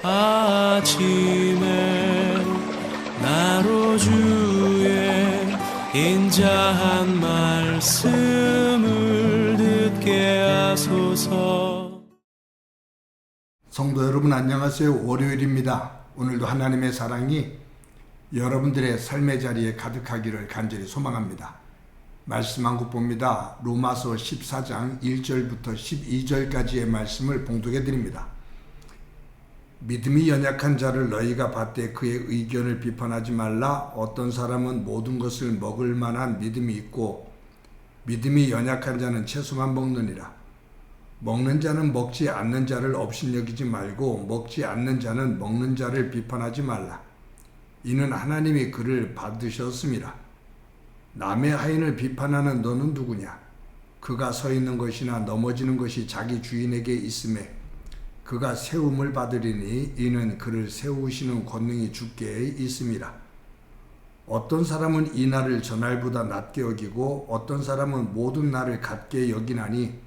아침에 나로 주의 인자한 말씀을 듣게 하소서. 성도 여러분 안녕하세요. 월요일입니다. 오늘도 하나님의 사랑이 여러분들의 삶의 자리에 가득하기를 간절히 소망합니다. 말씀 한 곳 봅니다. 로마서 14장 1절부터 12절까지의 말씀을 봉독해 드립니다. 믿음이 연약한 자를 너희가 받되 그의 의견을 비판하지 말라. 어떤 사람은 모든 것을 먹을 만한 믿음이 있고 믿음이 연약한 자는 채소만 먹느니라. 먹는 자는 먹지 않는 자를 업신여기지 말고 먹지 않는 자는 먹는 자를 비판하지 말라. 이는 하나님이 그를 받으셨음이라. 남의 하인을 비판하는 너는 누구냐? 그가 서 있는 것이나 넘어지는 것이 자기 주인에게 있음에 그가 세움을 받으리니 이는 그를 세우시는 권능이 주께 있음이라. 어떤 사람은 이 날을 저날보다 낮게 여기고 어떤 사람은 모든 날을 같게 여기나니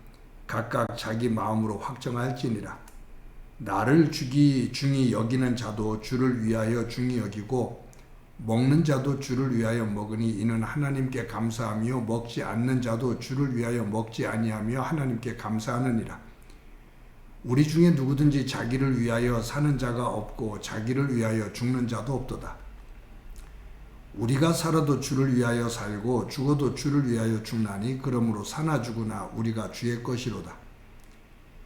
각각 자기 마음으로 확정할지니라. 나를 중히 여기는 자도 주를 위하여 중히 여기고 먹는 자도 주를 위하여 먹으니 이는 하나님께 감사하며 먹지 않는 자도 주를 위하여 먹지 아니하며 하나님께 감사하느니라. 우리 중에 누구든지 자기를 위하여 사는 자가 없고 자기를 위하여 죽는 자도 없도다. 우리가 살아도 주를 위하여 살고 죽어도 주를 위하여 죽나니 그러므로 사나 죽으나 우리가 주의 것이로다.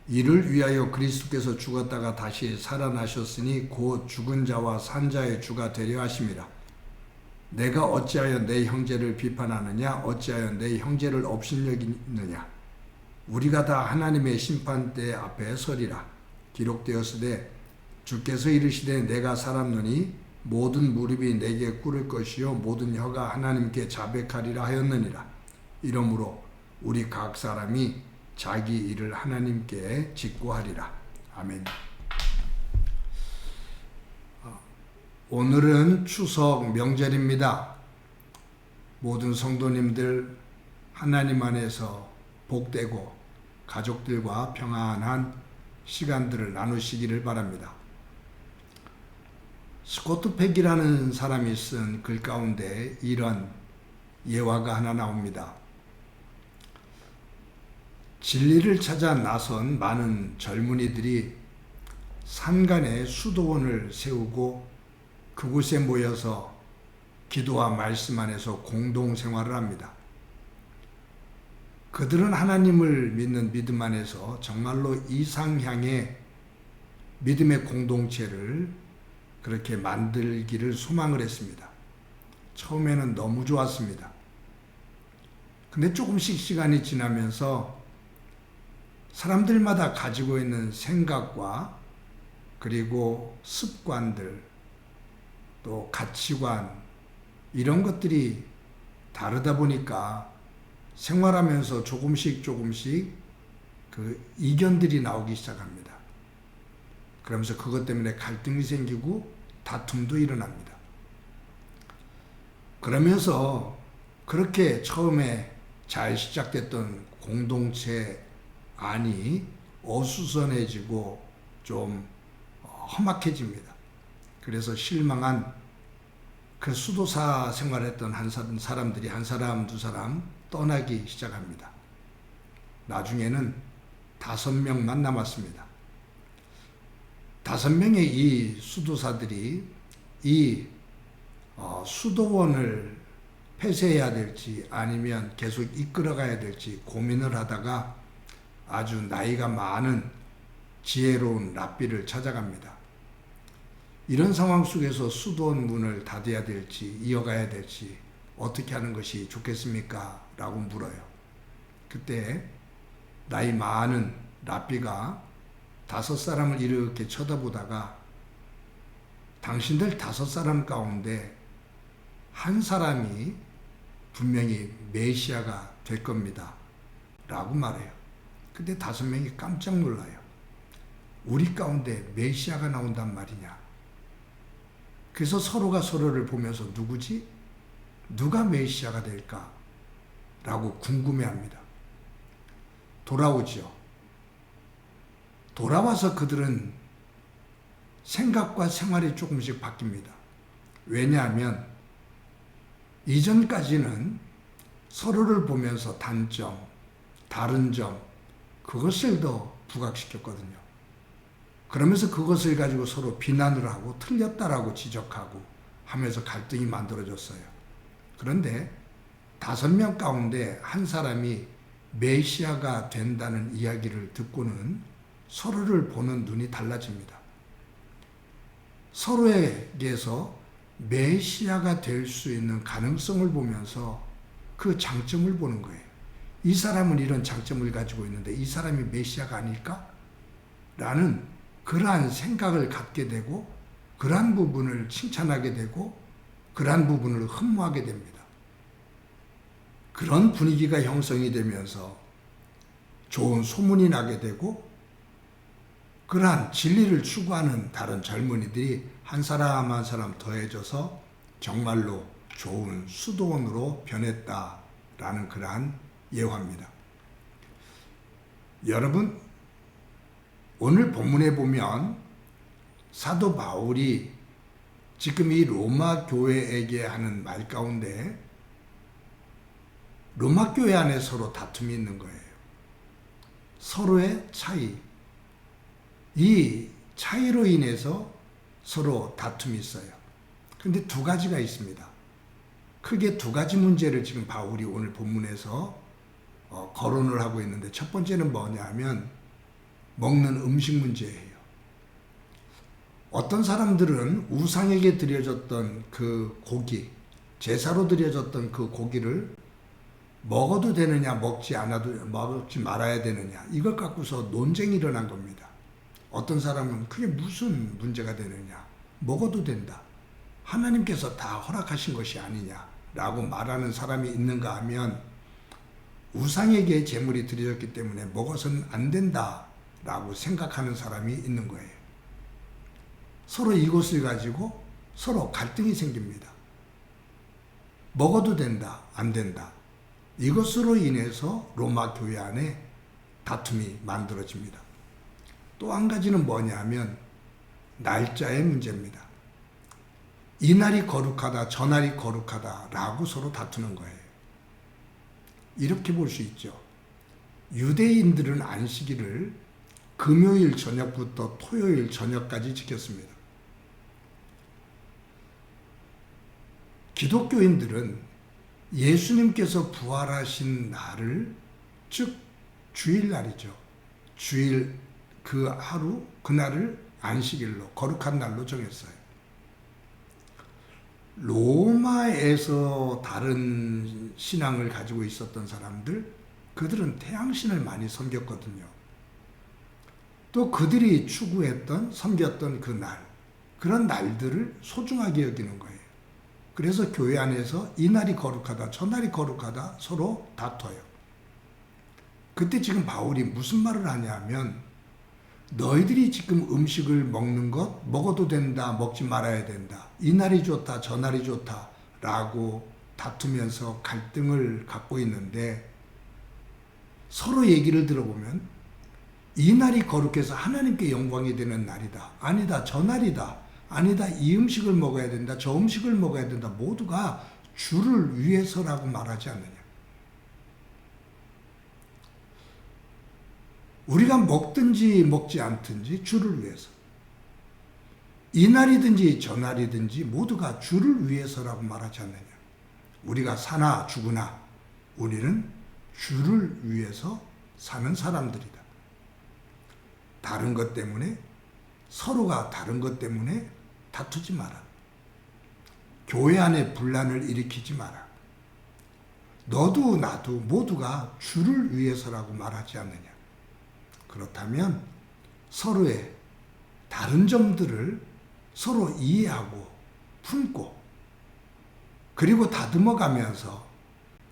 이를 위하여 그리스도께서 죽었다가 다시 살아나셨으니 곧 죽은 자와 산 자의 주가 되려 하심이라. 내가 어찌하여 내 형제를 비판하느냐? 어찌하여 내 형제를 업신여기느냐? 우리가 다 하나님의 심판대 앞에 서리라. 기록되었으되 주께서 이르시되 내가 살았노니 모든 무릎이 내게 꿇을 것이요 모든 혀가 하나님께 자백하리라 하였느니라. 이러므로 우리 각 사람이 자기 일을 하나님께 직고하리라. 아멘. 오늘은 추석 명절입니다. 모든 성도님들 하나님 안에서 복되고 가족들과 평안한 시간들을 나누시기를 바랍니다. 스코트 팩이라는 사람이 쓴 글 가운데 이런 예화가 하나 나옵니다. 진리를 찾아 나선 많은 젊은이들이 산간에 수도원을 세우고 그곳에 모여서 기도와 말씀 안에서 공동생활을 합니다. 그들은 하나님을 믿는 믿음 안에서 정말로 이상향의 믿음의 공동체를 그렇게 만들기를 소망을 했습니다. 처음에는 너무 좋았습니다. 근데 조금씩 시간이 지나면서 사람들마다 가지고 있는 생각과 그리고 습관들 또 가치관 이런 것들이 다르다 보니까 생활하면서 조금씩 그 이견들이 나오기 시작합니다. 그러면서 그것 때문에 갈등이 생기고 다툼도 일어납니다. 그러면서 그렇게 처음에 잘 시작됐던 공동체 안이 어수선해지고 좀 험악해집니다. 그래서 실망한 그 수도사 생활했던 한 사람들이 한 사람 두 사람 떠나기 시작합니다. 나중에는 5명만 남았습니다. 5명의 이 수도사들이 이 수도원을 폐쇄해야 될지 아니면 계속 이끌어가야 될지 고민을 하다가 아주 나이가 많은 지혜로운 랍비를 찾아갑니다. 이런 상황 속에서 수도원 문을 닫아야 될지 이어가야 될지 어떻게 하는 것이 좋겠습니까? 라고 물어요. 그때 나이 많은 랍비가 5사람을 이렇게 쳐다보다가 당신들 5사람 가운데 한 사람이 분명히 메시아가 될 겁니다. 라고 말해요. 근데 5명이 깜짝 놀라요. 우리 가운데 메시아가 나온단 말이냐. 그래서 서로가 서로를 보면서 누구지? 누가 메시아가 될까? 라고 궁금해합니다. 돌아오죠. 돌아와서 그들은 생각과 생활이 조금씩 바뀝니다. 왜냐하면 이전까지는 서로를 보면서 단점, 다른 점, 그것을 더 부각시켰거든요. 그러면서 그것을 가지고 서로 비난을 하고 틀렸다라고 지적하고 하면서 갈등이 만들어졌어요. 그런데 5명 가운데 한 사람이 메시아가 된다는 이야기를 듣고는 서로를 보는 눈이 달라집니다. 서로에게서 메시아가 될 수 있는 가능성을 보면서 그 장점을 보는 거예요. 이 사람은 이런 장점을 가지고 있는데 이 사람이 메시아가 아닐까? 라는 그러한 생각을 갖게 되고 그러한 부분을 칭찬하게 되고 그러한 부분을 흠모하게 됩니다. 그런 분위기가 형성이 되면서 좋은 소문이 나게 되고 그러한 진리를 추구하는 다른 젊은이들이 한 사람 한 사람 더해져서 정말로 좋은 수도원으로 변했다라는 그러한 예화입니다. 여러분, 오늘 본문에 보면 사도 바울이 지금 이 로마 교회에게 하는 말 가운데 로마 교회 안에 서로 다툼이 있는 거예요. 서로의 차이. 이 차이로 인해서 서로 다툼이 있어요. 그런데 2가지가 있습니다. 크게 2가지 문제를 지금 바울이 오늘 본문에서 거론을 하고 있는데 첫 번째는 뭐냐 하면 먹는 음식 문제예요. 어떤 사람들은 우상에게 드려졌던 그 고기, 제사로 드려졌던 그 고기를 먹어도 되느냐, 먹지 말아야 되느냐, 이걸 갖고서 논쟁이 일어난 겁니다. 어떤 사람은 그게 무슨 문제가 되느냐, 먹어도 된다. 하나님께서 다 허락하신 것이 아니냐라고 말하는 사람이 있는가 하면 우상에게 제물이 드려졌기 때문에 먹어서는 안 된다라고 생각하는 사람이 있는 거예요. 서로 이것을 가지고 서로 갈등이 생깁니다. 먹어도 된다, 안 된다. 이것으로 인해서 로마 교회 안에 다툼이 만들어집니다. 또 한 가지는 뭐냐면 날짜의 문제입니다. 이날이 거룩하다, 저날이 거룩하다 라고 서로 다투는 거예요. 이렇게 볼 수 있죠. 유대인들은 안식일을 금요일 저녁부터 토요일 저녁까지 지켰습니다. 기독교인들은 예수님께서 부활하신 날을, 즉 주일날이죠. 주일 그 하루, 그날을 안식일로, 거룩한 날로 정했어요. 로마에서 다른 신앙을 가지고 있었던 사람들, 그들은 태양신을 많이 섬겼거든요. 또 그들이 추구했던, 섬겼던 그 날, 그런 날들을 소중하게 여기는 거예요. 그래서 교회 안에서 이날이 거룩하다, 저날이 거룩하다 서로 다퉈요. 그때 지금 바울이 무슨 말을 하냐면 너희들이 지금 음식을 먹는 것 먹어도 된다, 먹지 말아야 된다, 이날이 좋다, 저날이 좋다 라고 다투면서 갈등을 갖고 있는데 서로 얘기를 들어보면 이날이 거룩해서 하나님께 영광이 되는 날이다, 아니다, 저날이다, 아니다, 이 음식을 먹어야 된다, 저 음식을 먹어야 된다, 모두가 주를 위해서라고 말하지 않느냐. 우리가 먹든지 먹지 않든지 주를 위해서, 이날이든지 저날이든지 모두가 주를 위해서라고 말하지 않느냐. 우리가 사나 죽으나 우리는 주를 위해서 사는 사람들이다. 다른 것 때문에, 서로가 다른 것 때문에 다투지 마라. 교회 안에 분란을 일으키지 마라. 너도 나도 모두가 주를 위해서라고 말하지 않느냐. 그렇다면 서로의 다른 점들을 서로 이해하고 품고 그리고 다듬어가면서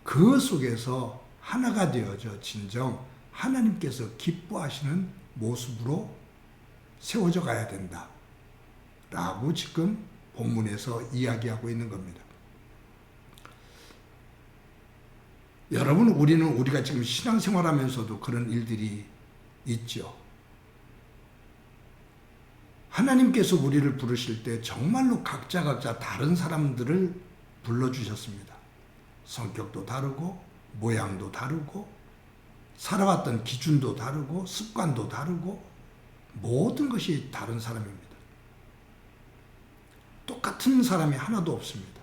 그 속에서 하나가 되어져 진정 하나님께서 기뻐하시는 모습으로 세워져 가야 된다 라고 지금 본문에서 이야기하고 있는 겁니다. 여러분, 우리가 지금 신앙생활하면서도 그런 일들이 있죠. 하나님께서 우리를 부르실 때 정말로 각자 다른 사람들을 불러주셨습니다. 성격도 다르고 모양도 다르고 살아왔던 기준도 다르고 습관도 다르고 모든 것이 다른 사람입니다. 똑같은 사람이 하나도 없습니다.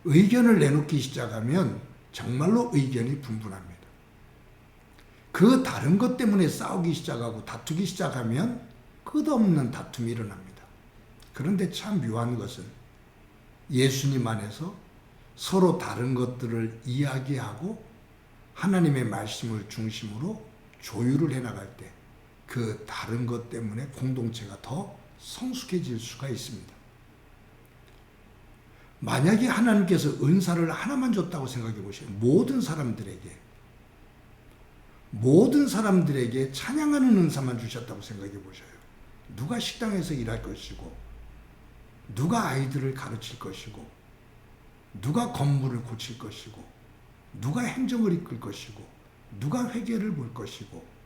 의견을 내놓기 시작하면 정말로 의견이 분분합니다. 그 다른 것 때문에 싸우기 시작하고 다투기 시작하면 끝없는 다툼이 일어납니다. 그런데 참 묘한 것은 예수님 안에서 서로 다른 것들을 이야기하고 하나님의 말씀을 중심으로 조율을 해나갈 때 그 다른 것 때문에 공동체가 더 성숙해질 수가 있습니다. 만약에 하나님께서 은사를 하나만 줬다고 생각해 보세요. 모든 사람들에게 찬양하는 은사만 주셨다고 생각해 보셔요. 누가 식당에서 일할 것이고, 누가 아이들을 가르칠 것이고, 누가 건물을 고칠 것이고, 누가 행정을 이끌 것이고, 누가 회계를 볼 것이고,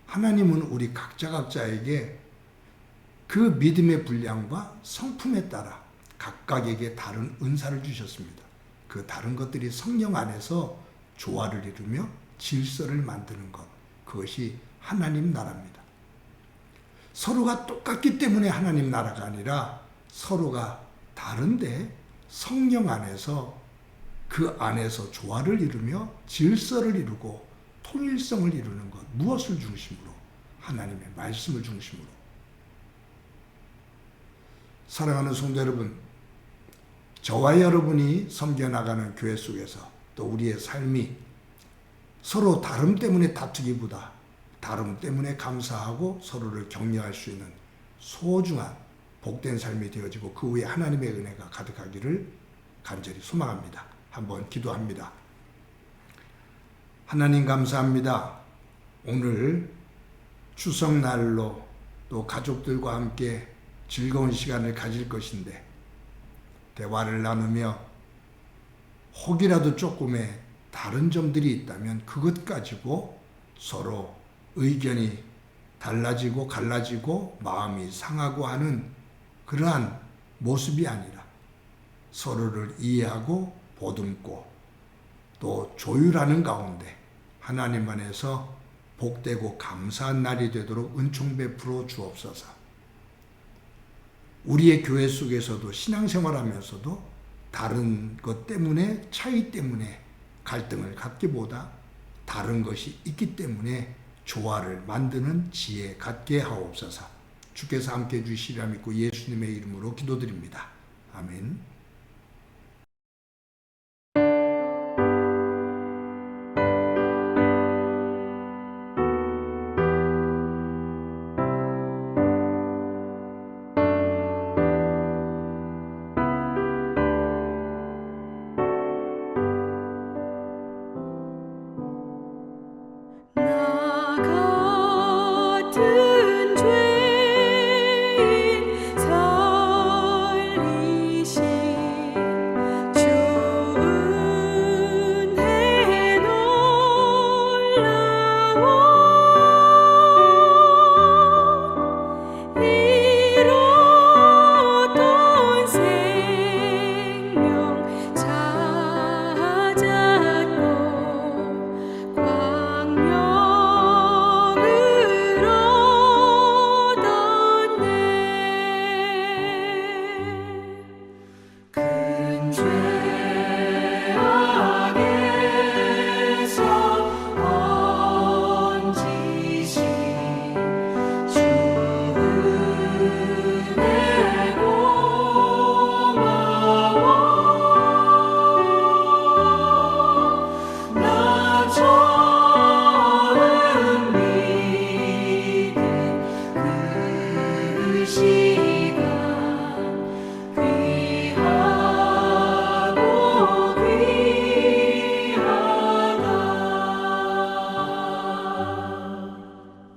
하나님은 우리 각자에게 그 믿음의 분량과 성품에 따라 각각에게 다른 은사를 주셨습니다. 그 다른 것들이 성령 안에서 조화를 이루며 질서를 만드는 것, 그것이 하나님 나라입니다. 서로가 똑같기 때문에 하나님 나라가 아니라 서로가 다른데 성령 안에서 그 안에서 조화를 이루며 질서를 이루고 통일성을 이루는 것. 무엇을 중심으로? 하나님의 말씀을 중심으로. 사랑하는 성도 여러분, 저와 여러분이 섬겨나가는 교회 속에서 또 우리의 삶이 서로 다름 때문에 다투기보다 다름 때문에 감사하고 서로를 격려할 수 있는 소중한 복된 삶이 되어지고 그 위에 하나님의 은혜가 가득하기를 간절히 소망합니다. 한번 기도합니다. 하나님 감사합니다. 오늘 추석날로 또 가족들과 함께 즐거운 시간을 가질 것인데 대화를 나누며 혹이라도 조금의 다른 점들이 있다면 그것 가지고 서로 의견이 달라지고 갈라지고 마음이 상하고 하는 그러한 모습이 아니라 서로를 이해하고 보듬고 또 조율하는 가운데 하나님 안에서 복되고 감사한 날이 되도록 은총 베풀어 주옵소서. 우리의 교회 속에서도 신앙생활하면서도 다른 것 때문에 차이 때문에 갈등을 갖기보다 다른 것이 있기 때문에 조화를 만드는 지혜 갖게 하옵소서. 주께서 함께 해주시리라 믿고 예수님의 이름으로 기도드립니다. 아멘.